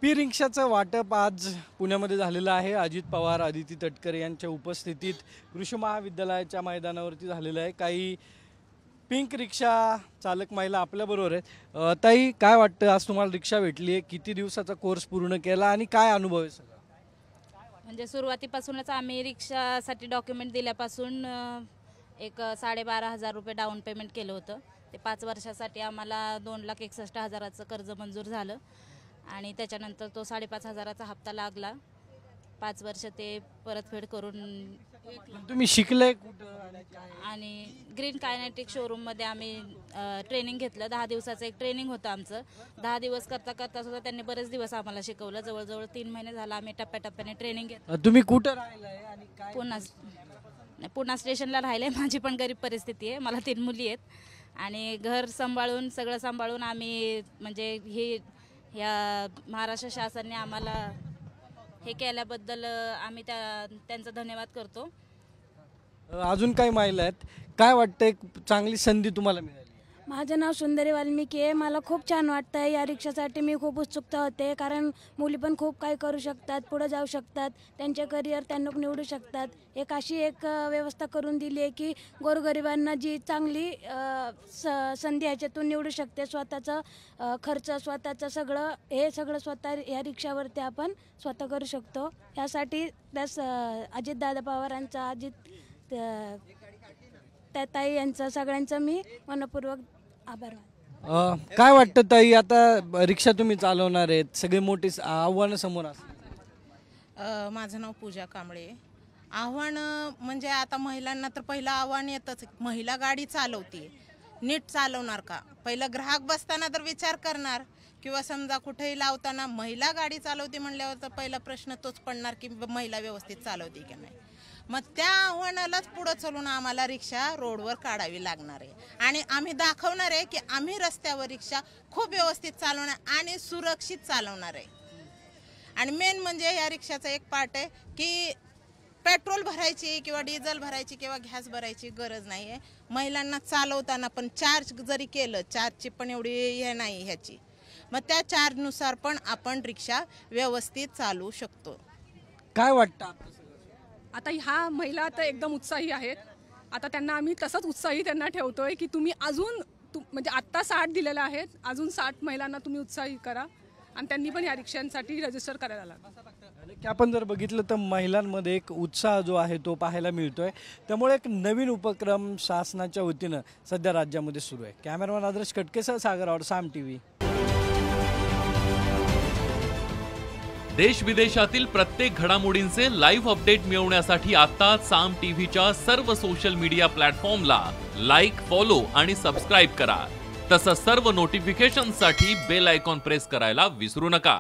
P रिक्षाचं वाटप आज पुण्यामध्ये झालेलं आहे। अजित पवार, आदिती तटकरे यांच्या उपस्थितीत कृषी महाविद्यालयाच्या मैदानावरती झालेलं आहे। काही पिंक रिक्षा चालक महिला आपल्याबरोबर आहेत। ताई, काय वाटतं, आज तुम्हाला रिक्षा भेटली आहे, किती दिवसाचा कोर्स पूर्ण केला आणि काय अनुभव आहे सगळा? म्हणजे सुरुवातीपासूनच आम्ही रिक्षासाठी डॉक्युमेंट दिल्यापासून एक 12,500 रुपये डाऊन पेमेंट केलं होतं। ते 5 वर्षासाठी आम्हाला 2,61,000चं कर्ज मंजूर झालं आणि त्याच्यानंतर तो 5,500चा हप्ता लागला। 5 वर्ष ते परतफेड करून तुम्ही शिकले आणि ग्रीन कायनेटिक शोरूममध्ये आम्ही ट्रेनिंग घेतलं। 10 दिवसाचं एक ट्रेनिंग होतं आमचं। 10 दिवस करता सुद्धा त्यांनी बरेच दिवस आम्हाला शिकवलं। जवळजवळ 3 महिने झाला आम्ही टप्प्याटप्प्याने ट्रेनिंग घेतलं। तुम्ही कुठे राहिलाय आणि काय? पुणा स्टेशनला राहिले। माझी पण गरीब परिस्थिती आहे, मला 3 मुली आहेत आणि घर सांभाळून सगळं सांभाळून आम्ही म्हणजे ह्या महाराष्ट्र शासनाने आम्हाला हे केल्याबद्दल आम्ही त्यांचा धन्यवाद करतो। अजून काही महिला आहेत, काय वाटतं, एक चांगली संधी तुम्हाला मिळाली? माझं नाव सुंदरी वाल्मिकी आहे। मला खूप छान वाटतं या रिक्षासाठी। मी खूप उत्सुकता होते, कारण मुली पण खूप काही करू शकतात, पुढे जाऊ शकतात, त्यांचे करिअर त्यांना निवडू शकतात। अशी व्यवस्था करून दिली आहे की गोरगरिबांना जी चांगली संधी ह्याच्यातून निवडू शकते। स्वतःचं खर्च, स्वतःचं सगळं स्वतः या रिक्षावरती आपण स्वतः करू शकतो। यासाठी अजितदादा पवारांचा, त्या ताई यांचं, सगळ्यांचं मी मनपूर्वक आभार मानतो। काय वाटतं ताई, आता रिक्षा तुम्ही चालवणार आहेत, सगळे मोठी आव्हानं समोर असतात? माझं नाव पूजा कांबळे। आव्हान म्हणजे आता महिलांना तर पहिलं आव्हान येतच, महिला गाडी चालवते, नीट चालवणार का? पहिलं ग्राहक बसताना तर विचार करणार, किंवा समजा कुठेही लावताना महिला गाडी चालवते म्हणल्यावर तर पहिला प्रश्न तोच पडणार की महिला व्यवस्थित चालवते की नाही। मग त्या आव्हानालाच पुढं चलून आम्हाला रिक्षा रोडवर काढावी लागणार आहे आणि आम्ही दाखवणार आहे की आम्ही रस्त्यावर रिक्षा खूप व्यवस्थित चालवणार आणि सुरक्षित चालवणार आहे। आणि मेन म्हणजे या रिक्षाचा एक पार्ट आहे की पेट्रोल भरायची किंवा डिझेल भरायची किंवा गॅस भरायची गरज नाही आहे। महिलांना चालवताना पण चार्ज जरी केलं, चार्जची पण एवढी हे नाही ह्याची, मग त्या चार्जनुसार पण आपण रिक्षा व्यवस्थित चालवू शकतो। काय वाटतं? आता ह्या महिला तर एकदम उत्साही आहेत। आता त्यांना आम्ही तसंच उत्साही त्यांना ठेवतोय की तुम्ही अजून म्हणजे आत्ता 60 दिलेलं आहेत, अजून 60 महिलांना तुम्ही उत्साही करा आणि त्यांनी पण या रिक्षांसाठी रजिस्टर करायला लागलं। आपण जर बघितलं तर महिलांमध्ये एक उत्साह जो आहे तो पाहायला मिळतोय। त्यामुळे एक नवीन उपक्रम शासनाच्या वतीनं सध्या राज्यामध्ये सुरू आहे। कॅमेरामॅन आदर्श कटकेसह सागर आवड, साम टीव्ही। देश विदेशातील प्रत्येक घडामोडींचे लाईव्ह अपडेट मिळवण्यासाठी आता साम टीव्हीच्या सर्व सोशल मीडिया प्लॅटफॉर्मला लाईक, फॉलो आणि सबस्क्राईब करा। तसंच सर्व नोटिफिकेशनसाठी बेल आयकॉन प्रेस करायला विसरू नका।